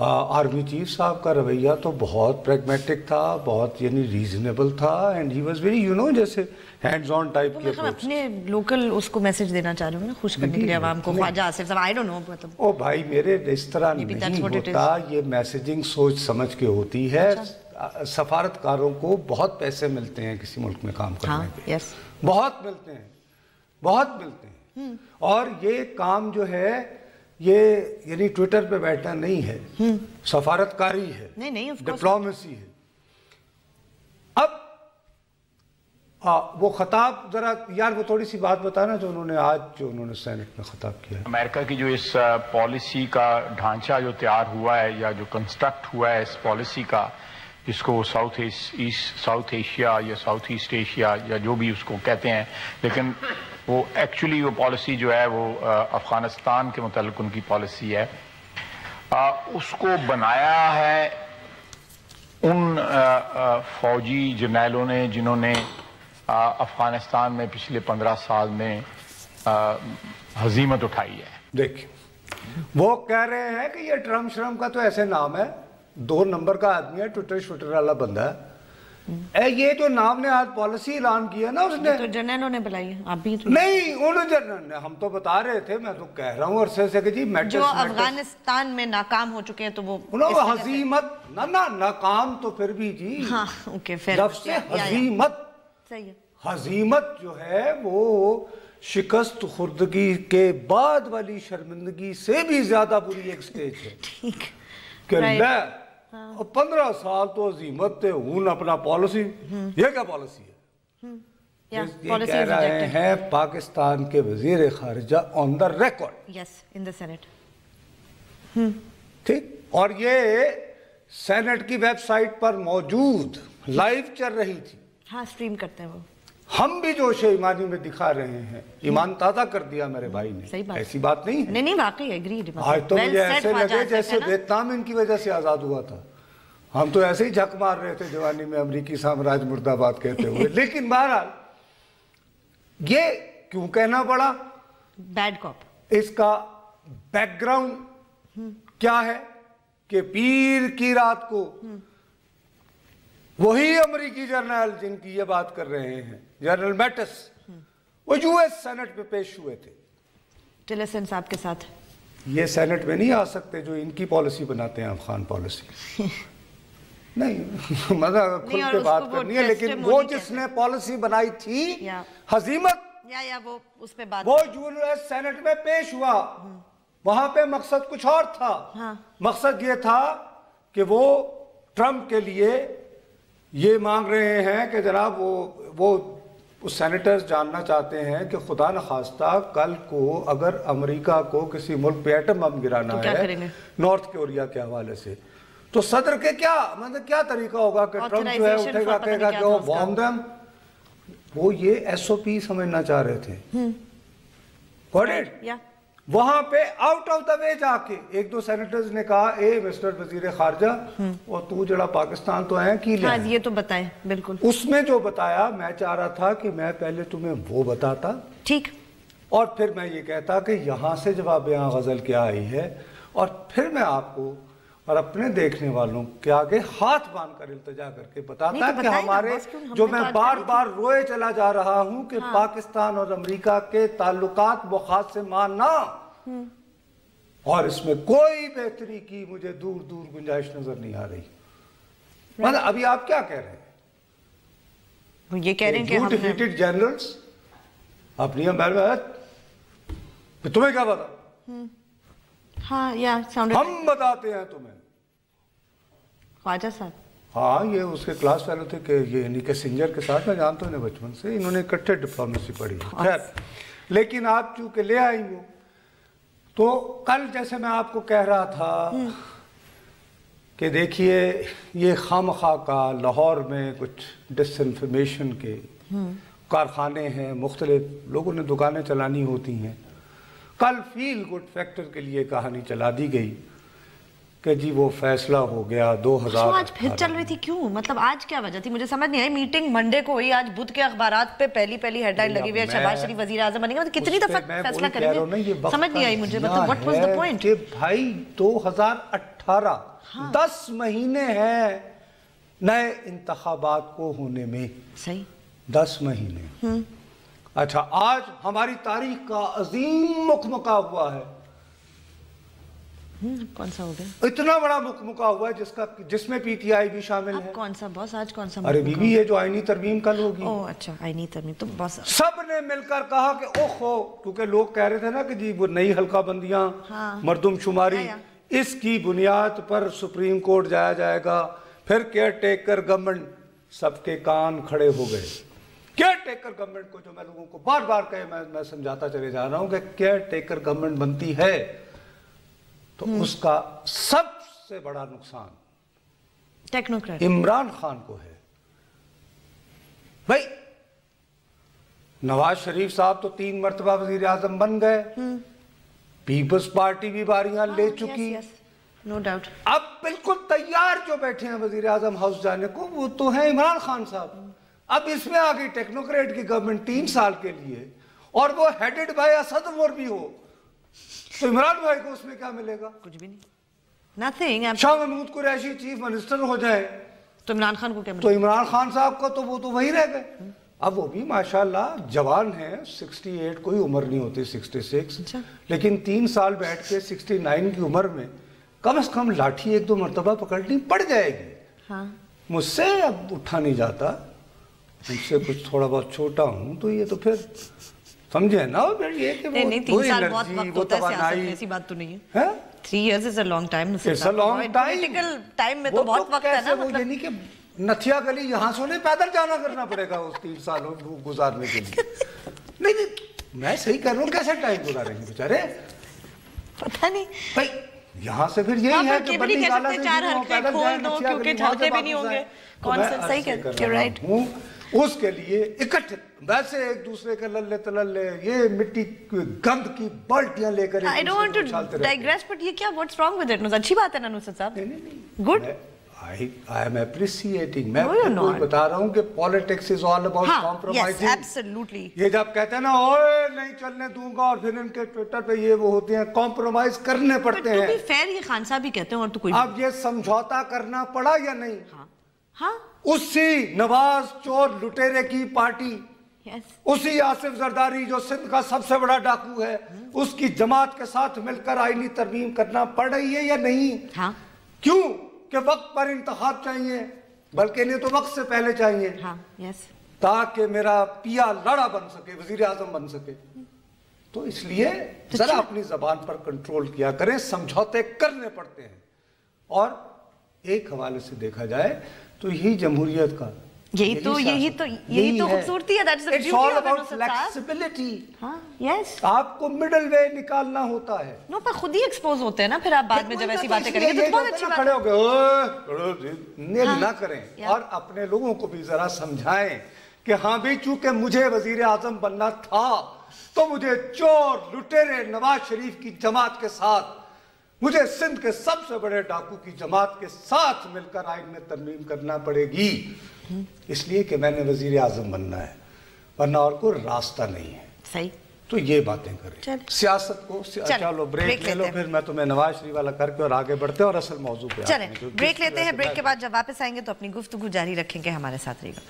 Army chief صاحب کا رویہ تو بہت پریگمیٹک تھا, بہت یعنی ریزنیبل تھا, اینڈ ہی واز ویری جیسے ہینڈز آن ٹائپ کی اپروچ. اپنے لوکل اس کو میسج دینا چاہ رہے ہوں نا, خوش کرنے کے لیے عوام کو. خواجہ آصف صاحب آئی ڈونٹ نو مطلب او بھائی میرے اس طرح نہیں ہوتا, یہ میسیجنگ سوچ سمجھ کے ہوتی ہے. سفارتکاروں کو بہت پیسے ملتے ہیں کسی ملک میں کام کرنے کے, بہت ملتے ہیں, بہت ملتے ہیں. اور یہ کام جو ہے یہ یعنی ٹویٹر پہ بیٹھنا نہیں ہے, سفارتکاری ہے, ڈپلومیسی ہے. اب وہ خطاب ذرا یار وہ تھوڑی سی بات بتانا جو انہوں نے آج سینٹ میں خطاب کیا ہے. امریکہ کی جو اس پالیسی کا ڈھانچہ جو تیار ہوا ہے یا جو کنسٹرکٹ ہوا ہے اس پالیسی کا, جس کو ساؤتھ ایشیا یا ساؤتھ ایسٹ ایشیا یا جو بھی اس کو کہتے ہیں, لیکن وہ ایکچولی وہ پالیسی جو ہے وہ افغانستان کے متعلق ان کی پالیسی ہے. اس کو بنایا ہے ان فوجی جرنیلوں نے جنہوں نے افغانستان میں پچھلے 15 سال میں ہزیمت اٹھائی ہے. دیکھیں وہ کہہ رہے ہیں کہ یہ ٹرمپ شرم کا تو ایسے نام ہے, 2 نمبر کا آدمی ہے, ٹویٹر والا بندہ ہے. یہ جو نام نے آج پالیسی اعلان کیا نا, اس نے تو جنرلوں نے بلائی ہے, آپ بھی نہیں انہوں جنرل نے, ہم تو بتا رہے تھے, میں تو کہہ رہا ہوں عرصے سے کہ جی جو افغانستان میں ناکام ہو چکے ہیں تو وہ ہزیمت نہ ناکام تو پھر بھی جی لفظ ہزیمت, ہزیمت جو ہے وہ شکست خوردگی کے بعد والی شرمندگی سے بھی زیادہ بری ایک سٹیج ہے. کہ لے 15 سال تو ہزیمت تھے, ہوں اپنا پالیسی, یہ کیا پالیسی ہے؟ یہ کہہ رہے ہیں پاکستان کے وزیر خارجہ آن the record. Yes in the Saint. ٹھیک, اور یہ سینٹ کی ویب سائٹ پر موجود لائیو چل رہی تھی. ہاں اسٹریم کرتے ہیں وہ. ہم بھی جوش ایمانی میں دکھا رہے ہیں, ایمان تازہ کر دیا میرے بھائی نے, ایسی بات نہیں ہے. نہیں واقعی ایگریڈ. آج تو مجھے ایسے لگے جیسے ویتنام ان کی وجہ سے آزاد ہوا تھا. ہم تو ایسے ہی جھک مار رہے تھے جوانی میں امریکی سامراج مرد آباد کہتے ہوئے. لیکن بہرحال یہ کیوں کہنا پڑا, بیڈ کاپ, اس کا بیک گراؤنڈ کیا ہے کہ پیر کی رات کو وہی امریکی جرنل جن کی یہ بات کر رہے ہیں, جنرل میٹس, وہ یو ایس سینٹ میں پیش ہوئے تھے ٹلرسن صاحب کے ساتھ. یہ سینٹ میں نہیں آ سکتے جو ان کی پالیسی بناتے ہیں, افغان پالیسی نہیں, مطلب کھل کے بات کرنی ہے, لیکن وہ جس نے پالیسی بنائی تھی ہزیمت, وہ یو ایس سینٹ میں پیش ہوا. وہاں پہ مقصد کچھ اور تھا. مقصد یہ تھا کہ وہ ٹرمپ کے لیے یہ مانگ رہے ہیں کہ جناب وہ سینیٹرز جاننا چاہتے ہیں کہ خدا نخواستہ کل کو اگر امریکہ کو کسی ملک پہ ایٹم بم گرانا ہے نارتھ کوریا کے حوالے سے, تو صدر کے کیا طریقہ ہوگا کہ ٹرمپ جو ہے اٹھے گا کہے گا کہ وہ بام دم. وہ یہ ایس او پی سمجھنا چاہ رہے تھے. وہاں پہ آؤٹ آف دا وے جا کے 1-2 سینیٹرز نے کہا, اے مسٹر وزیر خارجہ, اور تو جڑا پاکستان تو ہیں کی لیں, یہ تو بتائیں. بالکل اس میں جو بتایا, میں چاہ رہا تھا کہ میں پہلے تمہیں وہ بتاتا, ٹھیک, اور پھر میں یہ کہتا کہ یہاں سے جواب یہاں غزل کیا آئی ہے, اور پھر میں آپ کو اور اپنے دیکھنے والوں کے آگے ہاتھ باندھ کر التجا کر کے بتاتا کہ ہمارے جو میں بار بار روئے چلا جا رہا ہوں کہ پاکستان اور امریکہ کے تعلقات مخاصمانہ, اور اس میں کوئی بہتری کی مجھے دور دور گنجائش نظر نہیں آ رہی. مطلب ابھی آپ کیا کہہ رہے ہیں؟ یہ کہہ رہے ہیں کہ ہم ڈیفیٹڈ جنرلز اپنی تمہیں کیا پتا, ہم بتاتے ہیں تمہیں. خواجہ صاحب, ہاں یہ اس کے کلاس فیلو تھے کہ یہ انہی کے سنجر کے ساتھ, میں جانتا ہوں انہیں بچپن سے, انہوں نے اکٹھے ڈپلومیسی پڑھی. خیر, لیکن آپ چونکہ لے آئی ہو, تو کل جیسے میں آپ کو کہہ رہا تھا کہ دیکھیے یہ خامخواہ کا لاہور میں کچھ ڈس انفارمیشن کے کارخانے ہیں, مختلف لوگوں نے دکانیں چلانی ہوتی ہیں. کل فیل گڈ فیکٹر کے لیے کہانی چلا دی گئی کہ جی وہ فیصلہ ہو گیا 2000 آج پھر چل رہی تھی کیوں؟ مطلب آج کیا وجہ تھی؟ مجھے سمجھ نہیں آئی. میٹنگ منڈے کو ہوئی, آج بدھ کے اخبارات پہ پہلی ہیڈ لائن لگی ہوئی ہے شہباز شریف وزیر اعظم بنے گا. کتنی دفعہ فیصلہ کریں گے؟ سمجھ نہیں آئی مجھے. مطلب what was the point؟ کہ بھائی 2018 10 مہینے ہیں نئے انتخابات کو ہونے میں. صحیح 10 مہینے. اچھا آج ہماری تاریخ کا عظیم مکمکا ہوا ہے. کون سا ہو گیا؟ اتنا بڑا مکمکا ہوا ہے جس میں پی ٹی آئی بھی شامل ہے. کون سا باس؟ آج کون سا؟ ارے بیوی یہ جو آئینی ترمیم کل ہوگی. اچھا آئینی ترمیم. تو بس سب نے مل کر کہا کہ اوہو, کیونکہ لوگ کہہ رہے تھے نا کہ جی وہ نئی حلقہ بندیاں, مردم شماری, اس کی بنیاد پر سپریم کورٹ جایا جائے گا. پھر کیئر ٹیکر گورنمنٹ, سب کے کان کھڑے ہو گئے. کیئر ٹیکر گورنمنٹ کو جو میں لوگوں کو بار بار کہے, میں سمجھاتا چلے جا رہا ہوں کہ کیئر ٹیکر گورنمنٹ بنتی ہے تو اس کا سب سے بڑا نقصان ٹیکنوکریٹ عمران خان کو ہے. بھائی نواز شریف صاحب تو 3 مرتبہ وزیر اعظم بن گئے, پیپلز پارٹی بھی باریاں لے چکی, نو ڈاؤٹ. اب بالکل تیار جو بیٹھے ہیں وزیر اعظم ہاؤس جانے کو وہ تو ہیں عمران خان صاحب. اب اس میں آ گئی ٹیکنوکریٹ کی گورنمنٹ 3 سال کے لیے, اور وہ ہیڈڈ بائی اسد عمر بھی ہو, تو عمران بھائی کو اس میں کیا ملے گا؟ کچھ بھی نہیں. Nothing. Shah Mahmood Qureshi chief minister ہو جائے تو عمران خان کو کیا ملے؟ تو عمران خان صاحب کا تو وہ تو وہی رہ گئے. اب وہ بھی ماشاءاللہ جوان ہیں, 68 کوئی عمر نہیں ہوتی, 66, لیکن 3 سال بیٹھ کے 69 کی عمر میں کم از کم لاٹھی 1-2 مرتبہ پکڑنی پڑ جائے گی. مجھ سے اب اٹھا نہیں جاتا, مجھ سے کچھ تھوڑا بہت چھوٹا ہوں, تو یہ تو پھر سمجھے نا. یہ کہ نہیں 3 سال بہت وقت ہوتا ہے سیاست میں, ایسی بات تو نہیں ہے. 3 years is a long time. It's a long time. Political time میں تو بہت وقت ہے نا. وہ یعنی کہ نتھیا گلی یہاں سے انہیں پیدل جانا کرنا پڑے گا اس 3 سالوں گزارنے کے لیے. نہیں میں صحیح کر رہا ہوں, کیسے ٹائم گزاریں گے بیچارے؟ پتہ نہیں بھائی یہاں سے پھر یہی ہے کہ بندی گالا سے 4 حلقے کھول دو کیونکہ ڈھلتے بھی نہیں ہوں گے. کون سے صحیح کہتے ہیں, رائٹ. اس کے لیے اکٹھے ویسے ایک دوسرے کے للے تللے یہ مٹی گند کی بالٹیاں لے کر I don't want to digress, but یہ کیا what's wrong with it? اچھی بات ہے نا نصرت صاحب. Good. I am appreciating. میں کوئی بتا رہا ہوں کہ politics is all about compromising. Yes, absolutely. یہ جب کہتے ہیں نا اوے نہیں چلنے دوں گا, اور پھر ان کے ٹویٹر پہ یہ وہ ہوتے ہیں, کمپرومائز کرنے پڑتے ہیں. To be fair یہ خان صاحب بھی کہتے ہیں, اور تو کوئی. اب یہ سمجھوتا کرنا پڑا یا نہیں؟ ہاں اسی نواز چور لٹیرے کی پارٹی, اسی آصف زرداری جو سندھ کا سب سے بڑا ڈاکو ہے, اس کی جماعت کے ساتھ مل کر آئینی ترمیم کرنا پڑ رہی ہے یا نہیں؟ کیوں کہ وقت پر انتخاب چاہیے, بلکہ نہیں تو وقت سے پہلے چاہیے, تاکہ میرا پیا لڑا بن سکے, وزیر اعظم بن سکے. تو اس لیے ذرا اپنی زبان پر کنٹرول کیا کریں, سمجھوتے کرنے پڑتے ہیں. اور ایک حوالے سے دیکھا جائے تو یہی جمہوریت کا یہی تو خوبصورتی ہے. It's all about flexibility. آپ کو مڈل وے نکالنا ہوتا ہے. نو پر خود ہی ایکسپوز ہوتے ہیں نا پھر آپ بعد میں جب ایسی باتیں کریں گے تو بہت اچھی بات ہے. کھڑے ہو گئے نیل نہ کریں, اور اپنے لوگوں کو بھی ذرا سمجھائیں کہ ہاں بھی چونکہ مجھے وزیر اعظم بننا تھا تو مجھے چور لٹیرے نواز شریف کی جماعت کے ساتھ, مجھے سندھ کے سب سے بڑے ڈاکو کی جماعت کے ساتھ مل کر آئین میں ترمیم کرنا پڑے گی, اس لیے کہ میں نے وزیر اعظم بننا ہے, ورنہ اور کوئی راستہ نہیں ہے. صحیح. تو یہ باتیں کریں. سیاست کو چلو بریک لے لو, پھر میں تمہیں نواز شریف والا کر کے اور آگے بڑھتے اور اصل موضوع پہ چلیں بریک لیتے ہیں. بریک کے بعد جب واپس آئیں گے تو اپنی گفتگو جاری رکھیں گے, ہمارے ساتھ رہیے گا.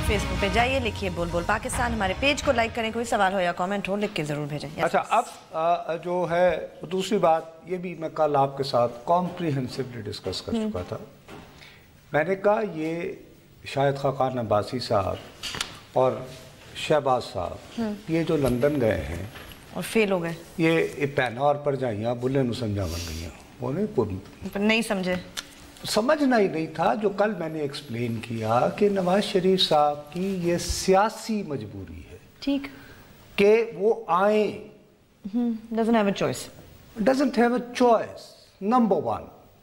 فیس بک پہ جائیے, لکھیے بول بول پاکستان, ہمارے پیج کو لائک کریں, کوئی سوال ہو یا کامنٹ ہو لکھ کے ضرور بھیجیں. اچھا اب جو ہے دوسری بات, یہ بھی میں کل آپ کے ساتھ کمپریہنسولی ڈسکس کر چکا تھا. میں نے کہا یہ شاہد خاقان عباسی صاحب اور شہباز صاحب یہ جو لندن گئے ہیں اور فیل ہو گئے, یہ پینار پر جائیاں بلے نو سمجھا بن گئی ہیں, وہ نہیں سمجھے, سمجھنا ہی نہیں تھا. جو کل میں نے ایکسپلین کیا کہ نواز شریف صاحب کی یہ سیاسی مجبوری ہے, ٹھیک, کہ وہ آئیں, doesn't have a choice. doesn't have a choice, number one.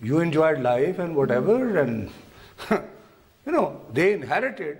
you enjoyed life and whatever and they inherited।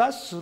10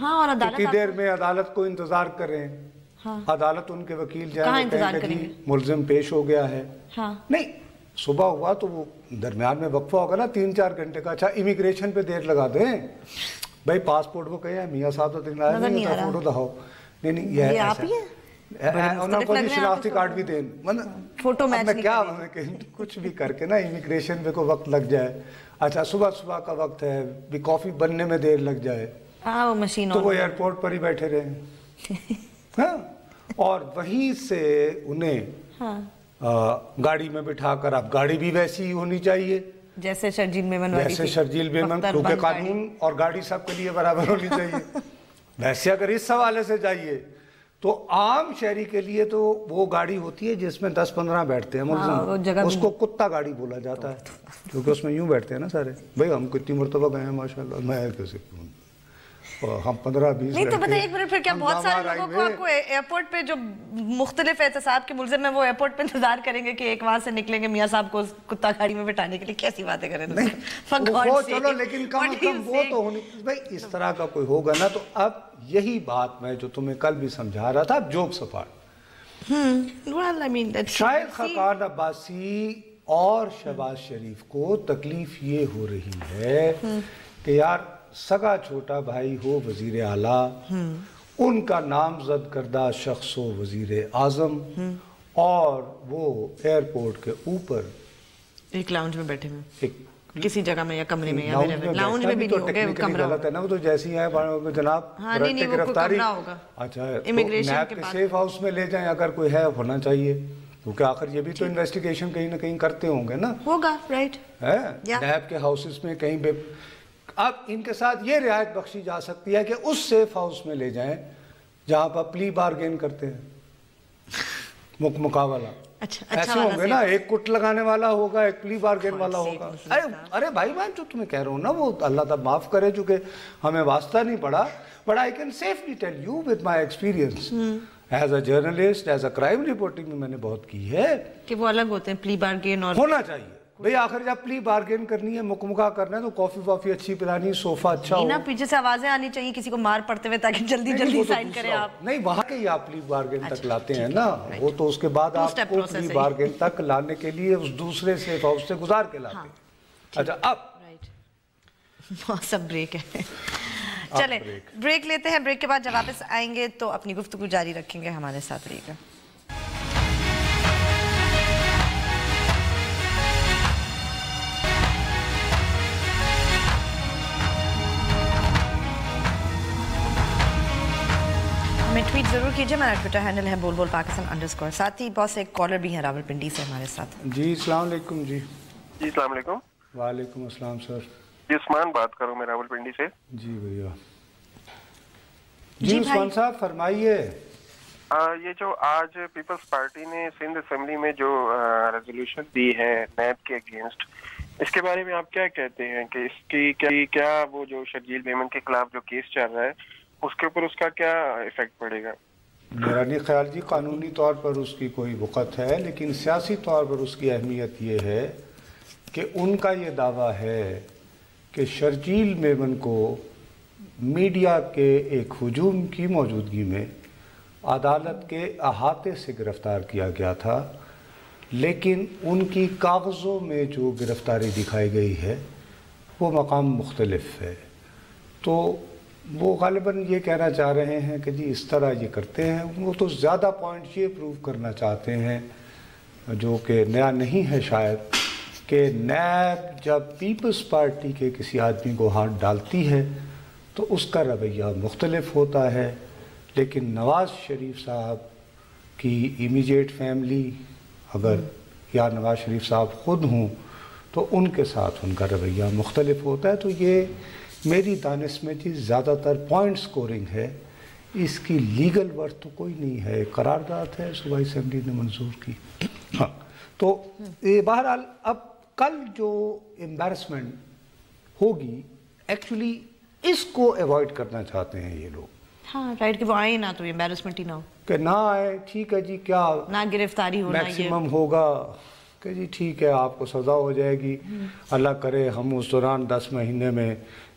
ہاں اور کتنی دیر میں عدالت کو انتظار کریں؟ عدالت ان کے وکیل جائیں کہ ملزم پیش ہو گیا ہے. نہیں صبح ہوا تو وہ درمیان میں وقفہ ہوگا نا 3-4 گھنٹے کا. اچھا امیگریشن پہ دیر لگا دیں بھائی, پاسپورٹ کو کہیں میاں صاحب تو دکھلایا نہیں ہوتا, فوٹو دکھاؤ. نہیں یہ آپ ہی ہیں, انہوں کو شناختی کارڈ بھی دیں, فوٹو میں کیا کچھ بھی کر کے نا امیگریشن پہ کو وقت لگ جائے. اچھا صبح کا وقت ہے بھی کافی بننے میں دیر لگ جائے تو وہ ایئرپورٹ پر ہی بیٹھے رہے اور وہیں سے انہیں گاڑی میں بٹھا کر, اب گاڑی بھی ویسی ہی ہونی چاہیے جیسے شرجیل میمن, کیونکہ قانون اور گاڑی سب کے لیے برابر ہونی چاہیے. ویسے اگر اس حوالے سے جائیے تو عام شہری کے لیے تو وہ گاڑی ہوتی ہے جس میں 10-15 بیٹھتے ہیں ملزم, اس کو کتا گاڑی بولا جاتا ہے کیونکہ اس میں یوں بیٹھتے ہیں نا سارے. بھائی ہم کتنی مرتبہ گئے ہیں ماشاءاللہ, میں کیسے ہم 15-20 نہیں تو پتہ ایک منٹ, پھر کیا بہت سارے لوگوں کو آپ کو ایئرپورٹ پہ جو مختلف احتساب کے ملزم ہیں وہ ایئرپورٹ پہ انتظار کریں گے کہ ایک وہاں سے نکلیں گے میاں صاحب کو کتا گاڑی میں بٹھانے کے لیے؟ کیسی باتیں کریں وہ چلو, لیکن کم از کم وہ تو ہونی بھائی اس طرح کا کوئی ہوگا نا. تو اب یہی بات میں جو تمہیں کل بھی سمجھا رہا تھا, اب جوک سفار شاید خاقان عباسی اور شہباز شریف کو تکلیف یہ ہو رہی ہے کہ یار سگا چھوٹا بھائی ہو وزیر اعلیٰ, ان کا نامزد کردہ شخص ہو وزیر اعظم, اور وہ ایئرپورٹ کے اوپر ایک لاؤنج میں بیٹھے ہیں کسی جگہ میں یا کمرے میں, لاؤنج میں بھی نہیں ہوگا, کمرہ غلط ہے نا, وہ تو جیسی ہیں جناب گرفتاری. اچھا نیب کے سیف ہاؤس میں لے جائیں اگر کوئی ہے, ہونا چاہیے کیونکہ آخر یہ بھی تو انویسٹیگیشن کہیں نہ کہیں کرتے ہوں گے نا, ہوگا رائٹ ہے نیب کے ہاؤسز میں کہیں پہ. اب ان کے ساتھ یہ رعایت بخشی جا سکتی ہے کہ اس سیف ہاؤس میں لے جائیں جہاں پر پلی بارگین کرتے ہیں مقابلہ. ایسے ہوں گے نا, ایک کٹ لگانے والا ہوگا, ایک پلی بارگین والا ہوگا. ارے بھائی میں جو تمہیں کہہ رہا ہوں نا, وہ اللہ تعالیٰ معاف کرے چونکہ ہمیں واسطہ نہیں پڑا, but I can safely tell you with my experience as a journalist, as a crime reporting میں نے بہت کی ہے کہ وہ الگ ہوتے ہیں پلی بارگین, اور ہونا چاہیے بھئی آخر جب پلی بارگین کرنی ہے, مکمکا کرنا ہے تو کافی وافی اچھی پلانی, صوفہ اچھا ہو, پیچھے سے آوازیں آنی چاہیے کسی کو مار پڑتے ہوئے تاکہ جلدی جلدی سائن کریں آپ. نہیں وہاں کے ہی آپ پلی بارگین تک لاتے ہیں نا, وہ تو اس کے بعد آپ کو پلی بارگین تک لانے کے لیے اس دوسرے سیف ہاؤس سے گزار کے لاتے ہیں. اچھا اب سب بریک ہے, چلیں بریک لیتے ہیں, بریک کے بعد جب واپس آئیں گے تو اپنی گفتگو جاری رکھیں گے, ہمارے ساتھ رہیے گا. ہمیں ٹویٹ ضرور کیجئے, میرا ٹویٹر ہینڈل ہے بول پاکستان_. ساتھ ہی بہت سے ایک کالر بھی ہیں راول پنڈی سے ہمارے ساتھ. جی السلام علیکم. جی السلام علیکم. وعلیکم السلام سر. جی عثمان بات کروں میں راول پنڈی سے. جی بھیا, جی عثمان صاحب فرمائیے. یہ جو آج پیپلز پارٹی نے سندھ اسمبلی میں جو ریزولوشن دی ہے نیب کے اگینسٹ, اس کے بارے میں آپ کیا کہتے ہیں کہ اس کی کیا وہ جو شرجیل میمن کے خلاف جو کیس چل رہا ہے اس کے اوپر اس کا کیا ایفیکٹ پڑے گا؟ میرا نہیں خیال جی قانونی طور پر اس کی کوئی وقت ہے, لیکن سیاسی طور پر اس کی اہمیت یہ ہے کہ ان کا یہ دعویٰ ہے کہ شرجیل میمن کو میڈیا کے ایک ہجوم کی موجودگی میں عدالت کے احاطے سے گرفتار کیا گیا تھا, لیکن ان کی کاغذوں میں جو گرفتاری دکھائی گئی ہے وہ مقام مختلف ہے. تو وہ غالباً یہ کہنا چاہ رہے ہیں کہ جی اس طرح یہ کرتے ہیں. وہ تو زیادہ پوائنٹ یہ پروو کرنا چاہتے ہیں جو کہ نیا نہیں ہے شاید, کہ نیب جب پیپلز پارٹی کے کسی آدمی کو ہاتھ ڈالتی ہے تو اس کا رویہ مختلف ہوتا ہے, لیکن نواز شریف صاحب کی امیجیٹ فیملی اگر یا نواز شریف صاحب خود ہوں تو ان کے ساتھ ان کا رویہ مختلف ہوتا ہے. تو یہ میری دانش میں جی زیادہ تر پوائنٹ سکورنگ ہے, اس کی لیگل ورتھ تو کوئی نہیں ہے, قرارداد ہے صوبائی اسمبلی نے منظور کی. ہاں تو بہرحال اب کل جو امبیرسمنٹ ہوگی ایکچولی اس کو ایوائڈ کرنا چاہتے ہیں یہ لوگ. ہاں رائٹ, کہ وہ آئے نہ تو امبیرسمنٹ ہی نہ ہو, کہ نہ آئے, ٹھیک ہے جی, کیا نہ گرفتاری ہونا, میکسیمم ہوگا کہ جی ٹھیک ہے آپ کو سزا ہو جائے گی, اللہ کرے ہم اس دوران 10 مہینے میں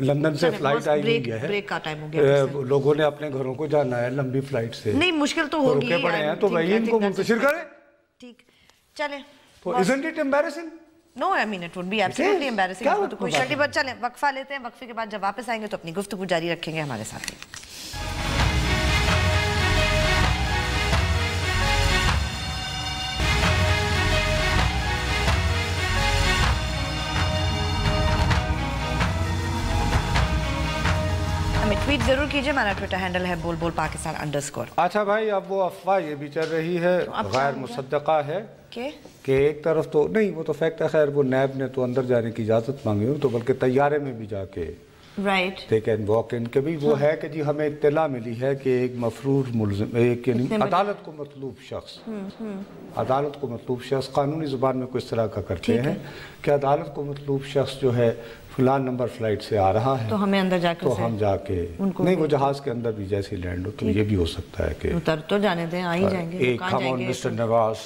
لندن سے فلائٹ آئی ہوئی ہے, بریک کا ٹائم ہو گیا, لوگوں نے اپنے گھروں کو جانا ہے لمبی فلائٹ سے, نہیں مشکل تو ہوگی, رکے پڑے ہیں, تو وہی ان کو منتشر کریں. ٹھیک چلیں. تو isn't it embarrassing? No, I mean it would be absolutely embarrassing. اس میں تو کوئی شک نہیں, بس چلیں وقفہ لیتے ہیں, وقفے کے بعد جب واپس آئیں گے تو اپنی گفتگو جاری رکھیں گے ہمارے ساتھ. ہمیں ٹویٹ ضرور کیجئے, ہمارا ٹویٹر ہینڈل ہے بول بول پاکستان _ اچھا بھائی, اب وہ افواہ یہ بھی چل رہی ہے غیر مصدقہ ہے کہ ایک طرف تو نہیں, وہ تو فیکٹ ہے, خیر وہ نیب نے تو اندر جانے کی اجازت مانگی ہو, تو بلکہ طیارے میں بھی جا کے they can walk in, کہ بھی وہ ہے کہ جی ہمیں اطلاع ملی ہے کہ ایک مفرور ملزم, ایک عدالت کو مطلوب شخص قانونی زبان میں کچھ طرح کا کرتے ہیں کہ عدالت کو مطلوب شخص جو ہے فلان نمبر فلائٹ سے آ رہا ہے, تو ہمیں اندر جا کے, تو ہم جا کے, نہیں وہ جہاز کے اندر بھی جیسے لینڈ ہو, تو یہ بھی ہو سکتا ہے کہ اتر تو جانے دیں, آ ہی جائیں گے, ایک come on Mr. Nawaz,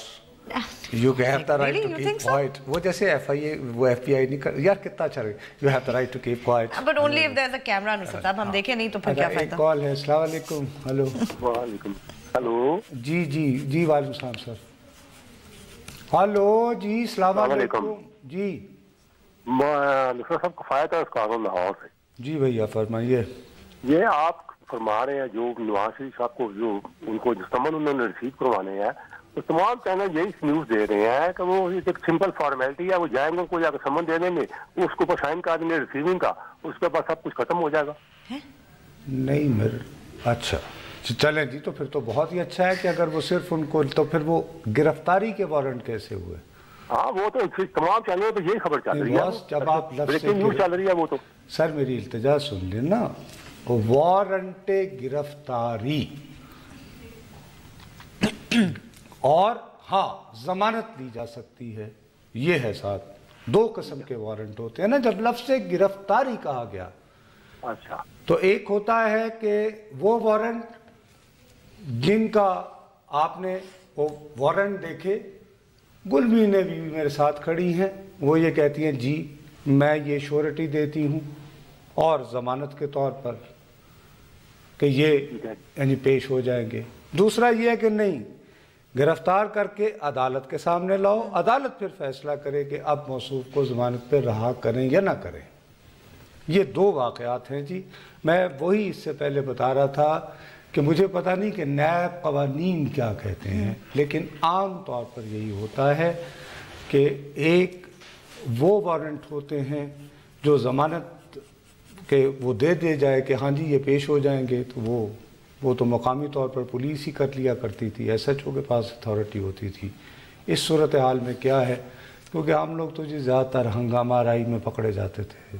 you have the right to keep quiet. وہ جیسے FIA وہ FBI نہیں کر, یار کتنا اچھا رہے, you have the right to keep quiet. But only if there's a camera, نصرت صاحب, ہم دیکھیں نہیں تو پھر کیا فائدہ. ایک کال ہے, السلام علیکم. ہلو. وعلیکم. ہلو. جی وعلیکم السلام سر. ہلو جی, السلام علیکم. جی نصرت صاحب کفایت ہے اس قانون لاہور سے. جی بھیا فرمائیے. یہ آپ فرما رہے ہیں جو نواز شریف صاحب کو جو ان کو سمن انہوں نے ریسیو کروانے ہیں, تو تمام چینل یہی نیوز دے رہے ہیں کہ وہ ایک سمپل فارمیلٹی ہے, وہ جائیں گے ان کو جا کے سمن دے دیں گے, اس کو سائن کر دیں گے ریسیونگ کا, اس کے بعد سب کچھ ختم ہو جائے گا. نہیں میرے, اچھا چلیں جی, تو پھر تو بہت ہی اچھا ہے کہ اگر وہ صرف ان کو, تو پھر وہ گرفتاری کے وارنٹ کیسے ہوئے؟ ہاں وہ تو تمام چینلوں پہ یہی خبر چل رہی ہے, جب آپ بریکنگ نیوز چل رہی ہے. وہ تو سر میری التجا سن لیں نا, وارنٹ گرفتاری اور ہاں ضمانت لی جا سکتی ہے, یہ ہے ساتھ, دو قسم کے وارنٹ ہوتے ہیں نا. جب لفظ گرفتاری کہا گیا, اچھا, تو ایک ہوتا ہے کہ وہ وارنٹ جن کا آپ نے وہ وارنٹ دیکھے, گلمی نے بھی میرے ساتھ کھڑی ہیں, وہ یہ کہتی ہیں جی میں یہ شورٹی دیتی ہوں اور ضمانت کے طور پر کہ یہ یعنی پیش ہو جائیں گے. دوسرا یہ ہے کہ نہیں, گرفتار کر کے عدالت کے سامنے لاؤ, عدالت پھر فیصلہ کرے کہ اب موصوف کو ضمانت پہ رہا کریں یا نہ کریں. یہ دو واقعات ہیں جی. میں وہی اس سے پہلے بتا رہا تھا کہ مجھے پتہ نہیں کہ نیب قوانین کیا کہتے ہیں, لیکن عام طور پر یہی ہوتا ہے کہ ایک وہ وارنٹ ہوتے ہیں جو ضمانت کے وہ دے دے جائے کہ ہاں جی یہ پیش ہو جائیں گے, تو وہ تو مقامی طور پر پولیس ہی کر لیا کرتی تھی, SHO کے پاس اتھارٹی ہوتی تھی. اس صورتحال میں کیا ہے, کیونکہ ہم لوگ تو جی زیادہ تر ہنگامہ آرائی میں پکڑے جاتے تھے,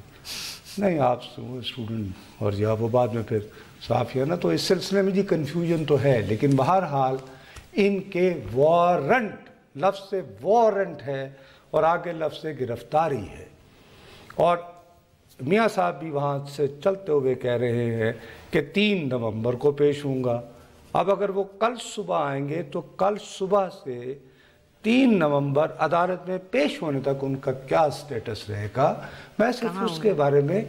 نہیں آپ اسٹوڈنٹ اور یا وہ بعد میں پھر صحافیہ نا, تو اس سلسلے میں جی کنفیوژن تو ہے. لیکن بہرحال ان کے وارنٹ, لفظ سے وارنٹ ہے اور آگے لفظ سے گرفتاری ہے, اور میاں صاحب بھی وہاں سے چلتے ہوئے کہہ رہے ہیں کہ 3 نومبر کو پیش ہوں گا. اب اگر وہ کل صبح آئیں گے تو کل صبح سے 3 نومبر عدالت میں پیش ہونے تک ان کا کیا سٹیٹس رہے گا, میں صرف اس کے بارے میں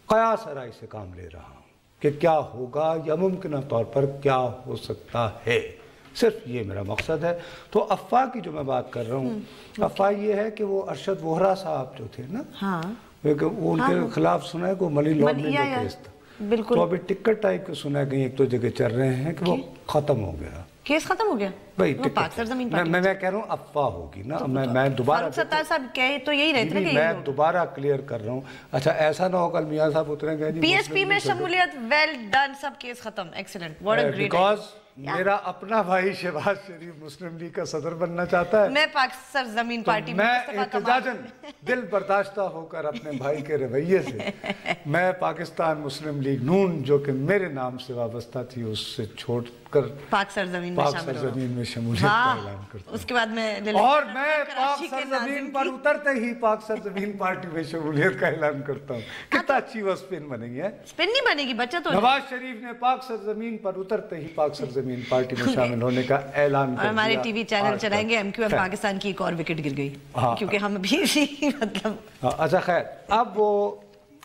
قیاس آرائی سے کام لے رہا ہوں کہ کیا ہوگا یا ممکنہ طور پر کیا ہو سکتا ہے, صرف یہ میرا مقصد ہے. تو افواہ کی جو میں بات کر رہا ہوں, افواہ یہ ہے کہ وہ ارشد وہرا صاحب جو تھے نا, وہ ان کے خلاف سنا ہے کہ منی لانڈرنگ کا کیس تھا, تو ابھی ٹکٹ ٹائپ کے سنا ہے کہیں ایک دو جگہ چل رہے ہیں کہ وہ ختم ہو گیا, کیس ختم ہو گیا. بھائی میں کہہ رہا ہوں افواہ ہوگی نا, میں دوبارہ تو یہی رہتے ہیں, میں دوبارہ کلیئر کر رہا ہوں. اچھا ایسا نہ ہو کل میاں صاحب اتریں گے PSP میں شمولیت, ویل ڈن, سب کیس ختم, excellent, what a great. Because میرا اپنا بھائی شہباز شریف مسلم لیگ کا صدر بننا چاہتا ہے, میں پاکستان زمین پارٹی میں احتجاجاً دل برداشتہ ہو کر اپنے بھائی کے رویے سے میں پاکستان مسلم لیگ نون جو کہ میرے نام سے وابستہ تھی اس سے چھوڑ کر پاک سرزمین میں شمولیت کا اعلان کرتا ہوں. اس کے بعد میں اور میں پاک سرزمین پر اترتے ہی پاک سرزمین پارٹی میں شمولیت کا اعلان کرتا ہوں. کتنا اچھی وہ سپن بنے گی ہے, سپن نہیں بنے گی بچہ. تو نواز شریف نے پاک سرزمین پر اترتے ہی پاک سرزمین پارٹی میں شامل ہونے کا اعلان کر دیا. ہمارے ٹی وی چینل چلائیں گے, MQM پاکستان کی ایک اور وکٹ گر گئی کیونکہ ہم بھی مطلب اچھا خیر. اب وہ